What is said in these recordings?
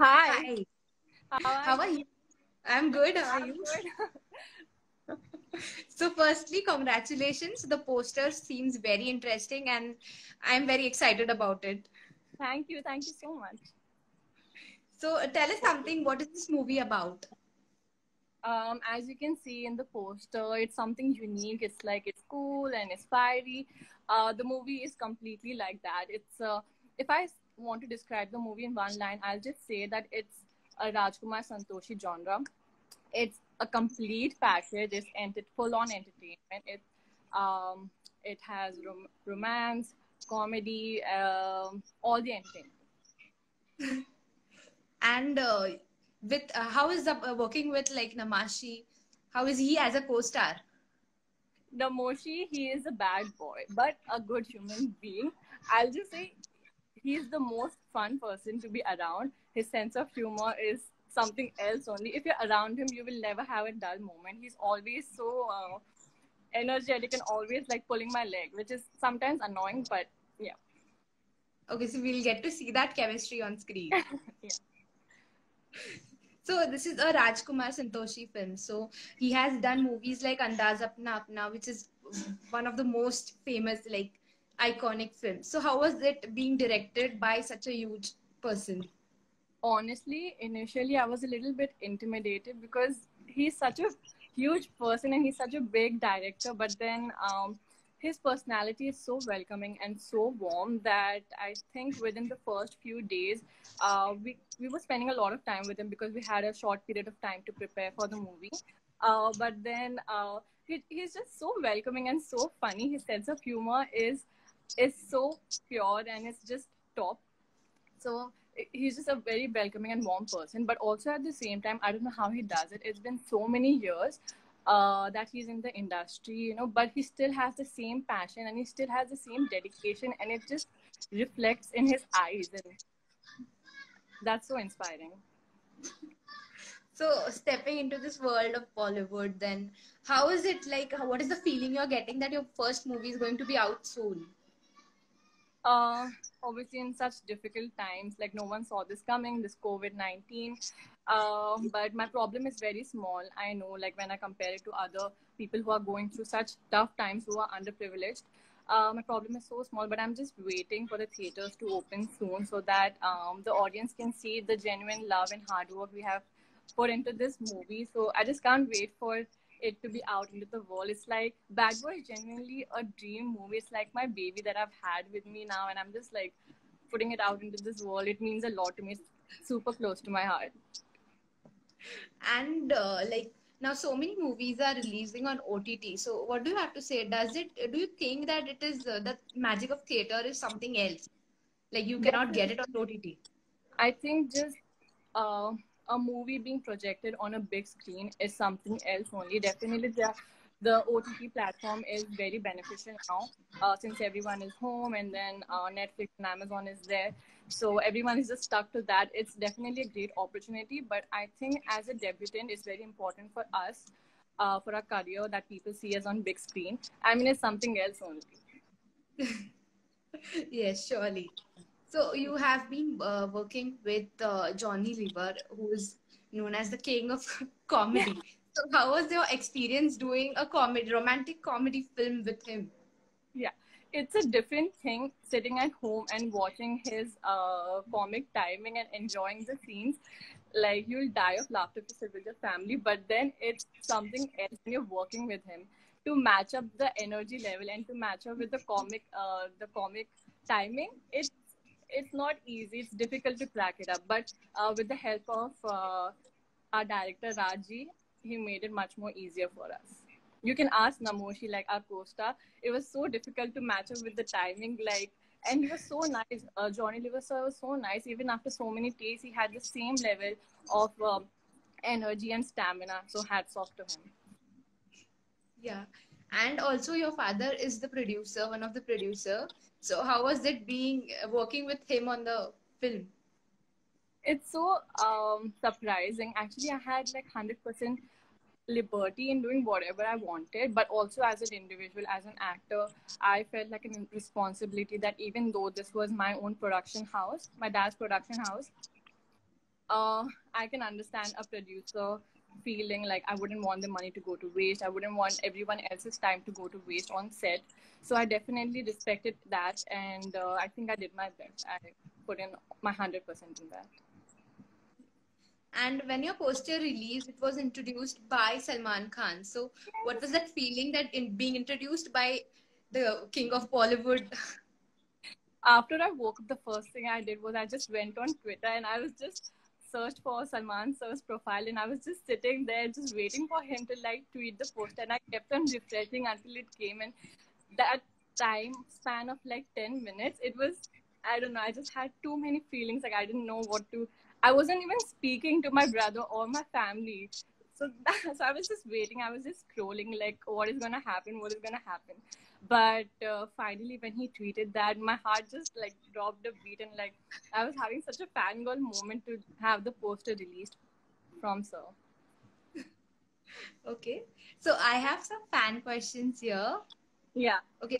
Hi, Hi, how are how are you? you? I'm good. How are I'm you? good. So, firstly, congratulations. The poster seems very interesting, and I'm very excited about it. Thank you so much. So, tell us something. What is this movie about? As you can see in the poster, it's something unique. It's like it's cool and it's fiery. The movie is completely like that. If I want to describe the movie in one line, I'll just say that it's a Rajkumar Santoshi genre. It's a complete package. It's full on entertainment. It has romance, comedy, all the entertainment. And with how is the working with like Namashi? How is he as a co-star? The Moshi, he is a bad boy, but a good human being. I'll just say he's the most fun person to be around. His sense of humor is something else only. If you're around him, you will never have a dull moment. He's always so energetic and always like pulling my leg, which is sometimes annoying, but yeah. Okay, so we'll get to see that chemistry on screen. Yeah. So this is a Rajkumar Santoshi film. So he has done movies like Andaz Apna Apna, which is one of the most famous, like iconic films. So how was it being directed by such a huge person? Honestly, initially I was a little bit intimidated because he's such a huge person and he's such a big director. But then his personality is so welcoming and so warm that I think within the first few days, we were spending a lot of time with him because we had a short period of time to prepare for the movie. But then he's just so welcoming and so funny. His sense of humor is so pure and it's just top. So he's just a very welcoming and warm person. But also at the same time, I don't know how he does it. It's been so many years that he's in the industry, but he still has the same passion and he still has the same dedication, and it just reflects in his eyes, and that's so inspiring. So stepping into this world of Bollywood, then how is it like? What is the feeling you're getting that your first movie is going to be out soon? uh, Obviously in such difficult times, like no one saw this coming, this COVID-19. But my problem is very small. I know, like when I compare it to other people who are going through such tough times, who are underprivileged, my problem is so small. But I'm just waiting for the theaters to open soon so that the audience can see the genuine love and hard work we have put into this movie. So I just can't wait for it to be out into the world. It's like Bad Boy is genuinely a dream movie. It's like my baby that I've had with me now, and I'm just like putting it out into this world. It means a lot to me. It's super close to my heart. And like now, so many movies are releasing on OTT. So what do you have to say? Does it? Do you think that it is the magic of theater is something else? Like you cannot get Definitely. it on OTT. I think just uh, a movie being projected on a big screen is something else only. Definitely, the OTT platform is very beneficial now since everyone is home, and then Netflix and Amazon is there. So everyone is just stuck to that. It's definitely a great opportunity, but I think as a debutant, it's very important for us, for our career, that people see us on big screen. I mean, it's something else only. Yes, surely. So you have been working with Johnny Lever, who is known as the king of comedy. So how was your experience doing a comedy, romantic comedy film with him? Yeah, it's a different thing sitting at home and watching his comic timing and enjoying the scenes. Like you'll die of laughter to sit with your family, but then it's something else when you're working with him to match up the energy level and to match up with the comic timing. It's not easy. It's difficult to crack it up, but with the help of our director Raji, he made it much more easier for us. You can ask Namoshi, like our co-star. It was so difficult to match up with the timing, like, and he was so nice. Johnny Lever sir was so nice. Even after so many days, he had the same level of energy and stamina. So hats off to him. Yeah. And also your father is the producer, one of the producer. So how was it being working with him on the film? It's so surprising. Actually, I had like 100% liberty in doing whatever I wanted, but also as an individual, as an actor, I felt like a responsibility that even though this was my own production house, my dad's production house, I can understand a producer feeling like I wouldn't want the money to go to waste. I wouldn't want everyone else's time to go to waste on set. So I definitely respected that, and I think I did my best. I put in my 100% in that. And when your poster released, it was introduced by Salman Khan. So, what was that feeling that in being introduced by the king of Bollywood? After I woke up, the first thing I did was I just went on Twitter and I was just searched for Salman Sir's profile, and I was just sitting there just waiting for him to like tweet the post, and I kept on refreshing until it came. And that time span of like 10 minutes, it was, I don't know, I just had too many feelings. Like I didn't know what to, I wasn't even speaking to my brother or my family. So, so I was just waiting. I was just scrolling, like, what is gonna happen? What is gonna happen? But finally, when he tweeted that, my heart just like dropped a beat, and like I was having such a fangirl moment to have the poster released from Sir. Okay. So, I have some fan questions here. Yeah. Okay.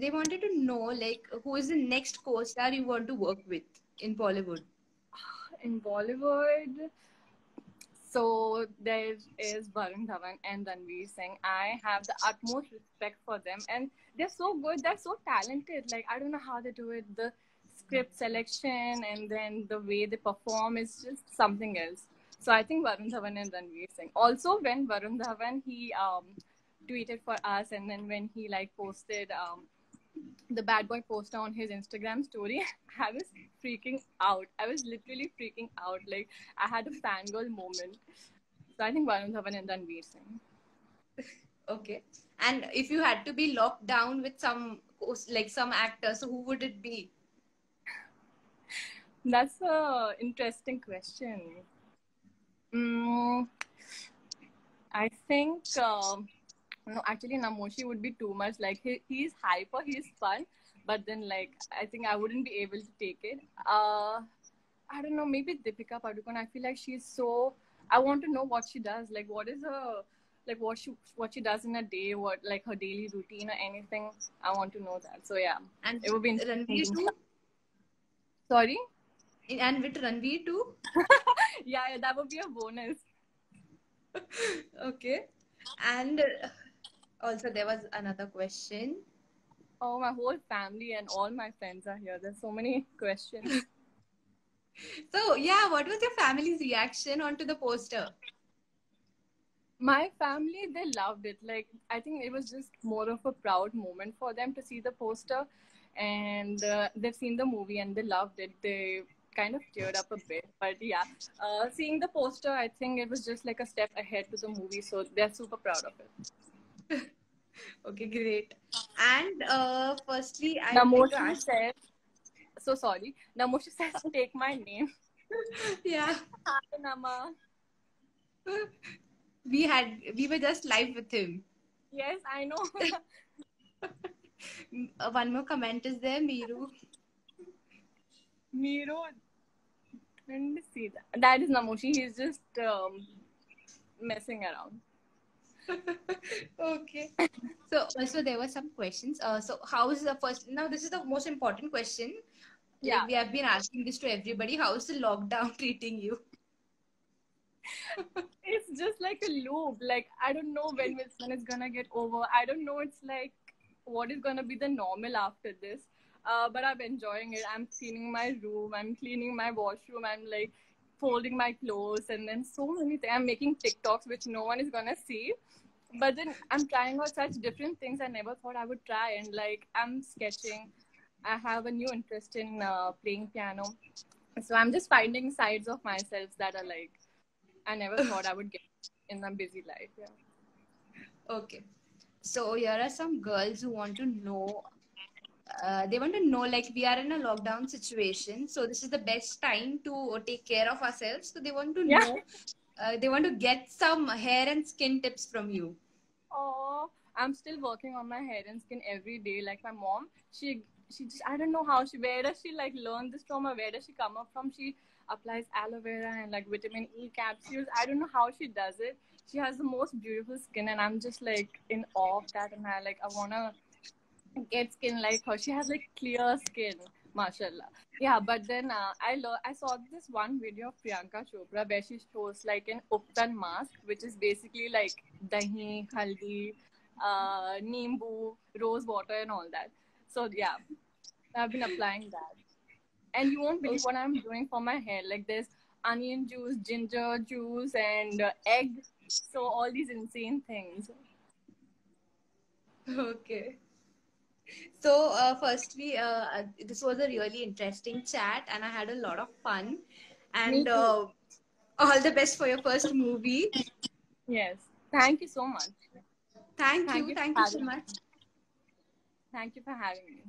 They wanted to know, like, who is the next co star you want to work with in Bollywood? In Bollywood, so there is Varun Dhawan and Ranveer Singh. I have the utmost respect for them, and they're so good. They're so talented. Like I don't know how they do it. The script selection and then the way they perform is just something else. So I think Varun Dhawan and Ranveer Singh. Also, when Varun Dhawan he tweeted for us, and then when he like posted the bad boy poster on his Instagram story, I was freaking out. I was literally freaking out. Like I had a fangirl moment. So I think Varun Dhawan and Ranveer Singh. Okay. And if you had to be locked down with some, like some actor, so who would it be? That's a interesting question. Mm, I think no, actually Namoshi would be too much. Like he's hyper, he's fun, but then like I think I wouldn't be able to take it. I don't know, maybe Deepika Padukone. I feel like she's so. I want to know what she does. Like, what is her, like, what she does in a day, what like her daily routine or anything. I want to know that. So yeah, And it would be Ranveer interesting. too? Sorry. And with Ranveer too? Yeah, that would be a bonus. Okay. And also, there was another question. Oh, my whole family and all my friends are here. There's so many questions. So, yeah, what was your family's reaction onto the poster? My family, they loved it. Like, I think it was just more of a proud moment for them to see the poster. And they've seen the movie and they loved it. They kind of teared up a bit. But yeah, seeing the poster, I think it was just like a step ahead to the movie. So they're super proud of it. Okay, great. And firstly, I would like to Namoshi ask. said, so sorry. Namoshi says, take my name. Yeah, Hi, Nama. we were just live with him. Yes, I know. One more comment is there, Miru. Miro, let me see that. That is Namoshi. He's just messing around. Okay. So also there were some questions. So how is the first? Now this is the most important question. Like Yeah. we have been asking this to everybody. How is the lockdown treating you? It's just like a loop. Like I don't know when it's gonna get over. I don't know. It's like what is gonna be the normal after this. But I'm enjoying it. I'm cleaning my room. I'm cleaning my washroom. I'm like folding my clothes, and then so many things. I'm making TikToks which no one is gonna see. But then I'm trying out such different things I never thought I would try. And like I'm sketching. I have a new interest in playing piano. So I'm just finding sides of myself that are like I never thought I would get in a busy life. Yeah. Okay. So here are some girls who want to know. They want to know like we are in a lockdown situation, so this is the best time to take care of ourselves. So they want to Yeah. know. They want to get some hair and skin tips from you. Oh, I'm still working on my hair and skin every day. Like my mom, she just I don't know how where does she like learn this from or where does she come up from? She applies aloe vera and like vitamin E capsules. I don't know how she does it. She has the most beautiful skin and I'm just like in awe of that and I wanna get skin like her. She has like clear skin. Mashallah. Yeah, but then I saw this one video of Priyanka Chopra where she shows like an Uptan mask, which is basically like dahi, haldi, nimbu, rose water, and all that. So yeah, I've been applying that. And you won't believe what I'm doing for my hair. Like there's onion juice, ginger juice, and egg. So all these insane things. Okay. So, firstly, this was a really interesting chat, and I had a lot of fun. Me And too. all the best for your first movie. Yes. Thank you so much. Thank Thank you. you for Thank you so having much. me. Thank you for having me.